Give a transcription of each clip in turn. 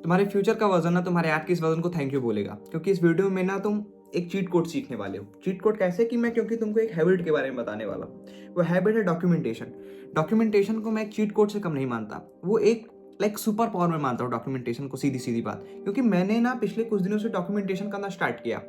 तुम्हारे फ्यूचर का वर्जन ना तुम्हारे आज के इस वर्जन को थैंक यू बोलेगा, क्योंकि इस वीडियो में ना तुम एक चीट कोड सीखने वाले हो। चीट कोड कैसे कि मैं क्योंकि तुमको एक हैबिट के बारे में बताने वाला हूँ। वो हैबिट है डॉक्यूमेंटेशन। डॉक्यूमेंटेशन को मैं एक चीट कोड से कम नहीं मानता, वो एक लाइक सुपर पावर में मानता हूँ डॉक्यूमेंटेशन को, सीधी सीधी बात। क्योंकि मैंने ना पिछले कुछ दिनों से डॉक्यूमेंटेशन करना स्टार्ट किया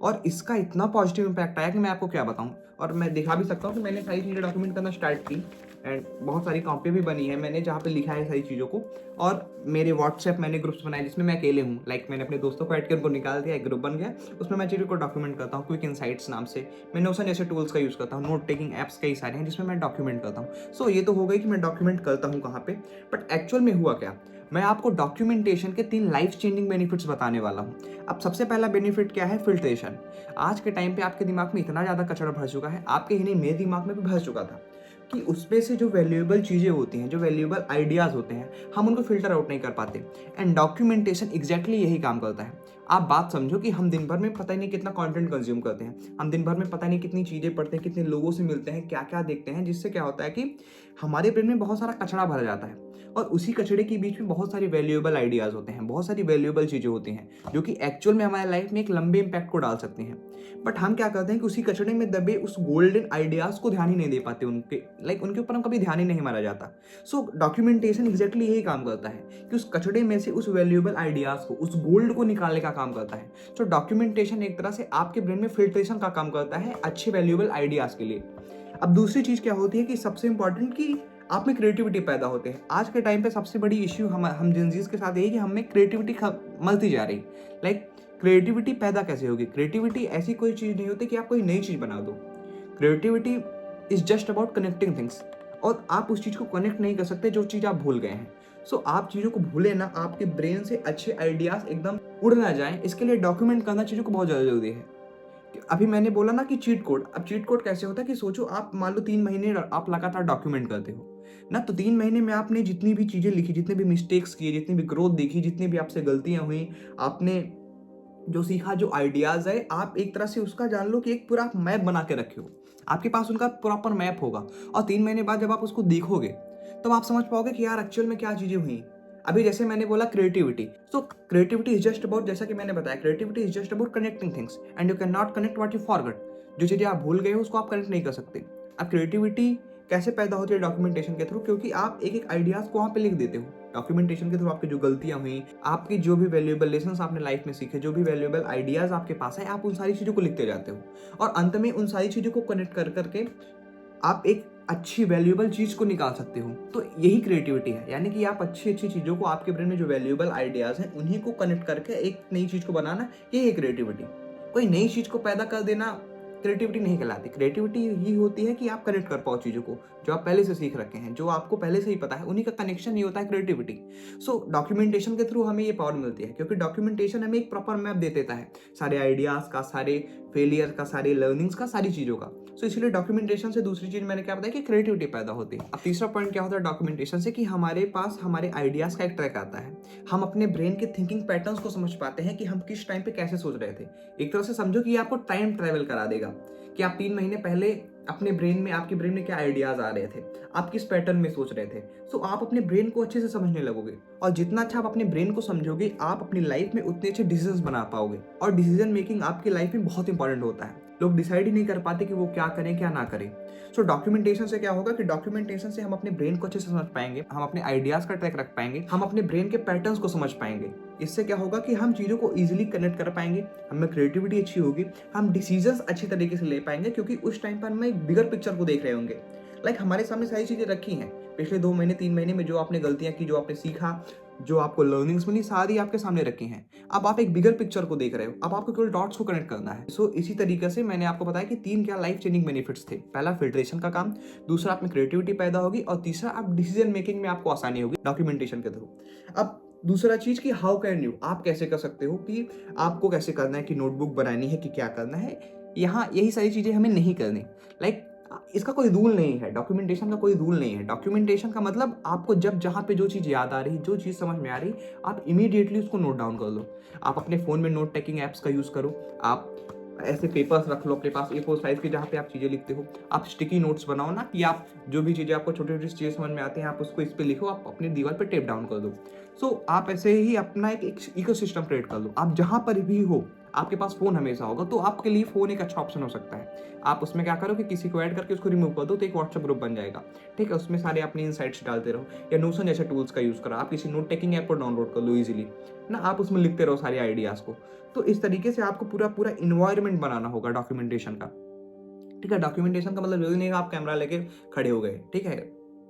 और इसका इतना पॉजिटिव इम्पैक्ट आया कि मैं आपको क्या बताऊं। और मैं दिखा भी सकता हूँ कि मैंने सारी चीज़ें डॉक्यूमेंट करना स्टार्ट की एंड बहुत सारी कॉपी भी बनी है मैंने, जहाँ पे लिखा है सारी चीज़ों को। और मेरे व्हाट्सएप मैंने ग्रुप्स बनाए जिसमें मैं अकेले हूँ, लाइक मैंने अपने दोस्तों को ऐड कर उनको निकाल दिया, एक ग्रुप बन गया, उसमें मैं चीज़ों को डॉक्यूमेंट करता हूँ क्विक इनसाइट्स नाम से। मैं नोशन जैसे टूल्स का यूज़ करता हूँ, नोट टेकिंग ऐप्स कई सारे हैं जिसमें मैं डॉक्यूमेंट करता हूँ। सो ये तो हो गई कि मैं डॉक्यूमेंट करता हूँ कहाँ पे, बट एक्चुअल में हुआ क्या। मैं आपको डॉक्यूमेंटेशन के 3 लाइफ चेंजिंग बेनिफिट्स बताने वाला हूँ। अब सबसे पहला बेनिफिट क्या है, फिल्ट्रेशन। आज के टाइम पे आपके दिमाग में इतना ज़्यादा कचरा भर चुका है, आपके ही नहीं मेरे दिमाग में भी भर चुका था, कि उसमें से जो वैल्यूएबल चीज़ें होती हैं, जो वैल्यूएबल आइडियाज़ होते हैं, हम उनको फिल्टर आउट नहीं कर पाते। एंड डॉक्यूमेंटेशन एग्जैक्टली यही काम करता है। आप बात समझो कि हम दिन भर में पता ही नहीं कितना कंटेंट कंज्यूम करते हैं, हम दिन भर में पता नहीं कितनी चीज़ें पढ़ते हैं, कितने लोगों से मिलते हैं, क्या क्या देखते हैं, जिससे क्या होता है कि हमारे ब्रेन में बहुत सारा कचरा भरा जाता है। और उसी कचड़े के बीच में बहुत सारी वैल्यूएबल आइडियाज़ होते हैं, बहुत सारी वैल्यूएबल चीज़ें होती हैं जो कि एक्चुअल में हमारे लाइफ में एक लंबे इम्पैक्ट को डाल सकती हैं। बट हम क्या करते हैं कि उसी कचड़े में दबे उस गोल्डन आइडियाज़ को ध्यान ही नहीं दे पाते, उनके लाइक उनके ऊपर हम कभी ध्यान ही नहीं मारा जाता। सो डॉक्यूमेंटेशन एग्जैक्टली यही काम करता है कि उस कचड़े में से उस वैल्यूएबल आइडियाज़ को, उस गोल्ड को निकालने का काम करता है। सो डॉक्यूमेंटेशन एक तरह से आपके ब्रेन में फिल्ट्रेशन का काम करता है अच्छे वैल्यूएबल आइडियाज़ के लिए। अब दूसरी चीज़ क्या होती है कि सबसे इंपॉर्टेंट कि आप में क्रिएटिविटी पैदा होते हैं। आज के टाइम पे सबसे बड़ी इश्यू हम जेनज़ीज़ के साथ यही कि हमें क्रिएटिविटी मरती जा रही। लाइक क्रिएटिविटी पैदा कैसे होगी? क्रिएटिविटी ऐसी कोई चीज़ नहीं होती कि आप कोई नई चीज़ बना दो। Creativity is just about connecting things, और आप उस चीज़ को कनेक्ट नहीं कर सकते जो चीज़ आप भूल गए हैं। सो आप चीज़ों को भूले ना, आपके ब्रेन से अच्छे आइडियाज़ एकदम उड़ ना जाएँ, इसके लिए डॉक्यूमेंट करना चीज़ों को बहुत ज़्यादा ज़रूरी है। अभी मैंने बोला ना कि चीट कोड। अब चीट कोड कैसे होता है कि सोचो आप मान लो 3 महीने आप लगातार डॉक्यूमेंट करते हो ना, तो 3 महीने में आपने जितनी भी चीज़ें लिखी, जितने भी मिस्टेक्स किए, जितनी भी ग्रोथ देखी, जितनी भी आपसे गलतियां हुई, आपने जो सीखा, जो आइडियाज़ है, आप एक तरह से उसका जान लो कि एक पूरा मैप बना के रखे हो। आपके पास उनका प्रॉपर मैप होगा और 3 महीने बाद जब आप उसको देखोगे तो आप समझ पाओगे कि यार एक्चुअल में क्या चीज़ें हुई। अभी जैसे मैंने बोला creativity, so creativity is just about, जैसा कि मैंने बताया, creativity is just about connecting things and you can not connect what you forgot. जो चीज़ें आप भूल गए हो उसको आप कनेक्ट नहीं कर सकते। अब क्रिएटिविटी कैसे पैदा होती है? डॉक्यूमेंटेशन के थ्रू, क्योंकि आप एक एक आइडियाज़ को वहाँ पे लिख देते हो। डॉक्यूमेंटेशन के थ्रू आपकी जो गलतियाँ हुई, आपकी जो भी वैल्यूएबल लेसन्स आपने लाइफ में सीखे, जो भी वैल्यूएबल आइडियाज़ आपके पास है, आप उन सारी चीज़ों को लिखते जाते हो और अंत में उन सारी चीज़ों को कनेक्ट कर करके आप एक अच्छी वैल्यूएबल चीज़ को निकाल सकते हो। तो यही क्रिएटिविटी है, यानी कि आप अच्छी अच्छी चीज़ों को, आपके ब्रेन में जो वैल्यूएबल आइडियाज़ हैं उन्हीं को कनेक्ट करके एक नई चीज़ को बनाना, यही है क्रिएटिविटी। कोई नई चीज़ को पैदा कर देना क्रिएटिविटी नहीं कहलाती। क्रिएटिविटी ही होती है कि आप कनेक्ट कर पाओ चीज़ों को जो आप पहले से सीख रखे हैं, जो आपको पहले से ही पता है, उन्हीं का कनेक्शन ही होता है क्रिएटिविटी। सो डॉक्यूमेंटेशन के थ्रू हमें ये पावर मिलती है, क्योंकि डॉक्यूमेंटेशन हमें एक प्रॉपर मैप दे देता है सारे आइडियाज़ का, सारे फेलियर का, सारे लर्निंग्स का, सारी चीज़ों का। सो इसलिए डॉक्यूमेंटेशन से दूसरी चीज़ मैंने क्या बताया कि क्रिएटिविटी पैदा होती है। अब तीसरा पॉइंट क्या होता है डॉक्यूमेंटेशन से, कि हमारे पास हमारे आइडियाज़ का एक ट्रैक आता है। हम अपने ब्रेन के थिंकिंग पैटर्न्स को समझ पाते हैं कि हम किस टाइम पे कैसे सोच रहे थे। एक तरह से समझो कि ये आपको टाइम ट्रैवल करा देगा कि आप 3 महीने पहले अपने ब्रेन में, आपके ब्रेन में क्या आइडियाज़ आ रहे थे, आप किस पैटर्न में सोच रहे थे। सो आप अपने ब्रेन को अच्छे से समझने लगोगे, और जितना अच्छा आप अपने ब्रेन को समझोगे, आप अपनी लाइफ में उतने अच्छे डिसीजंस बना पाओगे। और डिसीजन मेकिंग आपकी लाइफ में बहुत इंपॉर्टेंट होता है। लोग डिसाइड ही नहीं कर पाते कि वो क्या करें क्या ना करें। सो डॉक्यूमेंटेशन से क्या होगा कि डॉक्यूमेंटेशन से हम अपने ब्रेन को अच्छे से समझ पाएंगे, हम अपने आइडियाज़ का ट्रैक रख पाएंगे, हम अपने ब्रेन के पैटर्न्स को समझ पाएंगे। इससे क्या होगा कि हम चीज़ों को ईजिली कनेक्ट कर पाएंगे, हमें क्रिएटिविटी अच्छी होगी, हम डिसीजंस अच्छी तरीके से ले पाएंगे, क्योंकि उस टाइम पर हम एक बिगर पिक्चर को देख रहे होंगे। लाइक हमारे सामने सारी चीज़ें रखी हैं, पिछले 2 महीने 3 महीने में जो आपने गलतियाँ की, जो आपने सीखा, जो आपको लर्निंग्स मिली, सारी आपके सामने रखी हैं। अब आप एक बिगर पिक्चर को देख रहे हो, अब आपको केवल डॉट्स को कनेक्ट करना है। सो इसी तरीके से मैंने आपको बताया कि 3 क्या लाइफ चेंजिंग बेनिफिट्स थे। पहला फिल्ट्रेशन का काम, दूसरा आप में क्रिएटिविटी पैदा होगी, और तीसरा आप डिसीजन मेकिंग में आपको आसानी होगी डॉक्यूमेंटेशन के थ्रू। अब दूसरा चीज़ कि हाउ कैन यू, आप कैसे कर सकते हो, कि आपको कैसे करना है, कि नोटबुक बनानी है, कि क्या करना है। यहाँ यही सारी चीज़ें हमें नहीं करनी। लाइक इसका कोई रूल नहीं है, डॉक्यूमेंटेशन का कोई रूल नहीं है। डॉक्यूमेंटेशन का मतलब आपको जब जहाँ पे जो चीज़ याद आ रही, जो चीज़ समझ में आ रही, आप इमीडिएटली उसको नोट डाउन कर लो। आप अपने फ़ोन में नोट टेकिंग ऐप्स का यूज़ करो, आप ऐसे पेपर्स रख लो अपने पास A4 साइज के, जहाँ पे आप चीज़ें लिखते हो। आप स्टिकी नोट्स बनाओ ना, कि आप जो भी चीज़ें आपको छोटी-छोटी चीज़ें समझ में आती हैं, आप उसको इस पे लिखो, आप अपनी दीवार पे टेप डाउन कर दो। सो आप ऐसे ही अपना एक इकोसिस्टम क्रिएट कर लो। आप जहाँ पर भी हो, आपके पास फ़ोन हमेशा होगा, तो आपके लिए फ़ोन एक अच्छा ऑप्शन हो सकता है। आप उसमें क्या करो कि किसी को ऐड करके उसको रिमूव कर दो, तो एक व्हाट्सएप ग्रुप बन जाएगा, ठीक है? उसमें सारे अपनी इनसाइट्स डालते रहो, या नोशन जैसे टूल्स का यूज़ करो। आप किसी नोट टेकिंग ऐप को डाउनलोड कर लो ईज़िली, ना आप उसमें लिखते रहो सारे आइडियाज़ को। तो इस तरीके से आपको पूरा एनवायरनमेंट बनाना होगा डॉक्यूमेंटेशन का, ठीक है? डॉक्यूमेंटेशन का मतलब ये नहीं है आप कैमरा लेके खड़े हो गए, ठीक है?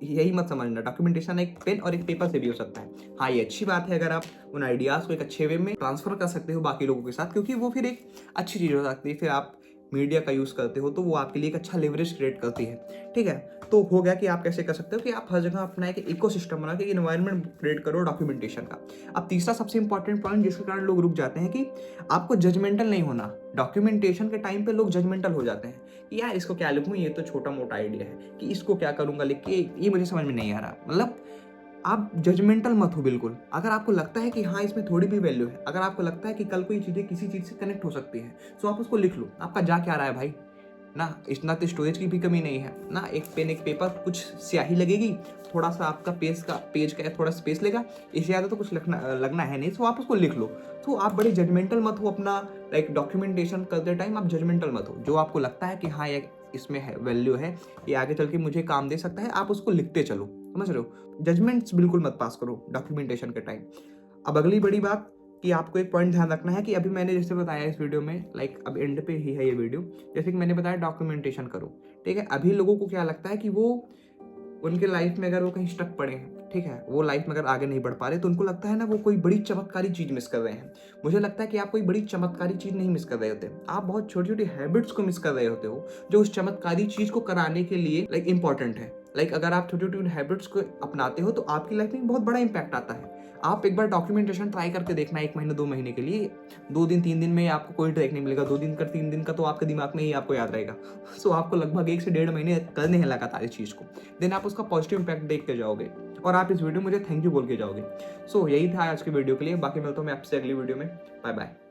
यही मत समझना, डॉक्यूमेंटेशन एक पेन और एक पेपर से भी हो सकता है। हाँ, ये अच्छी बात है अगर आप उन आइडियाज़ को एक अच्छे वे में ट्रांसफ़र कर सकते हो बाकी लोगों के साथ, क्योंकि वो फिर एक अच्छी चीज़ हो सकती है। फिर आप मीडिया का यूज़ करते हो, तो वो आपके लिए एक अच्छा लेवरेज क्रिएट करती है, ठीक है? तो हो गया कि आप कैसे कर सकते हो कि आप हर जगह अपना एक इकोसिस्टम बना के एनवायरनमेंट क्रिएट करो डॉक्यूमेंटेशन का। अब तीसरा सबसे इंपॉर्टेंट पॉइंट जिसके कारण लोग रुक जाते हैं, कि आपको जजमेंटल नहीं होना। डॉक्यूमेंटेशन के टाइम पे लोग जजमेंटल हो जाते हैं कि यार इसको क्या लिखूँ, ये तो छोटा-मोटा आइडिया है, कि इसको क्या करूँगा लिख के, ये मुझे समझ में नहीं आ रहा। मतलब आप जजमेंटल मत हो बिल्कुल। अगर आपको लगता है कि हाँ, इसमें थोड़ी भी वैल्यू है, अगर आपको लगता है कि कल को ये चीज़ें किसी चीज़ से कनेक्ट हो सकती हैं, तो आप उसको लिख लो। आपका जा क्या रहा है भाई? ना इतना तो स्टोरेज की भी कमी नहीं है ना, एक पेन एक पेपर, कुछ स्याही लगेगी, थोड़ा सा आपका पेज का थोड़ा स्पेस लेगा, इससे ज़्यादा तो कुछ लगना है नहीं, तो आप उसको लिख लो। तो आप बड़े जजमेंटल मत हो अपना, लाइक डॉक्यूमेंटेशन करते टाइम आप जजमेंटल मत हो। जो आपको लगता है कि हाँ, ये इसमें है वैल्यू है, ये आगे चल के मुझे काम दे सकता है, आप उसको लिखते चलो। समझ रहे हो? जजमेंट्स बिल्कुल मत पास करो डॉक्यूमेंटेशन के टाइम। अब अगली बड़ी बात, कि आपको एक पॉइंट ध्यान रखना है, कि अभी मैंने जैसे बताया इस वीडियो में, लाइक अब एंड पे ही है ये वीडियो, जैसे कि मैंने बताया डॉक्यूमेंटेशन करो, ठीक है? अभी लोगों को क्या लगता है कि वो उनके लाइफ में अगर वो कहीं स्टक पड़े हैं, ठीक है? वो लाइफ में अगर आगे नहीं बढ़ पा रहे, तो उनको लगता है ना वो कोई बड़ी चमत्कारी चीज़ मिस कर रहे हैं। मुझे लगता है कि आप कोई बड़ी चमत्कारी चीज़ नहीं मिस कर रहे होते। आप बहुत छोटी-छोटी हैबिट्स को मिस कर रहे होते हो, जो उस चमत्कारी चीज़ को कराने के लिए लाइक इम्पोर्टेंट है। लाइक अगर आप छोटी-छोटी हैबिट्स को अपनाते हो, तो आपकी लाइफ में बहुत बड़ा इम्पैक्ट आता है। आप एक बार डॉक्यूमेंटेशन ट्राई करके देखना 1 महीने, 2 महीने के लिए। 2 दिन, 3 दिन में आपको कोई ट्रैक नहीं मिलेगा। 2 दिन का, 3 दिन का तो आपके दिमाग में ही आपको याद रहेगा। सो आपको लगभग 1 से डेढ़ महीने करने हैं लगातार इस चीज़ को। देन आप उसका पॉजिटिव इम्पैक्ट देख के जाओगे, और आप इस वीडियो में मुझे थैंक यू बोल के जाओगे। सो यही था आज की वीडियो के लिए। बाकी मिलता हूँ मैं आपसे अगली वीडियो में। Bye bye.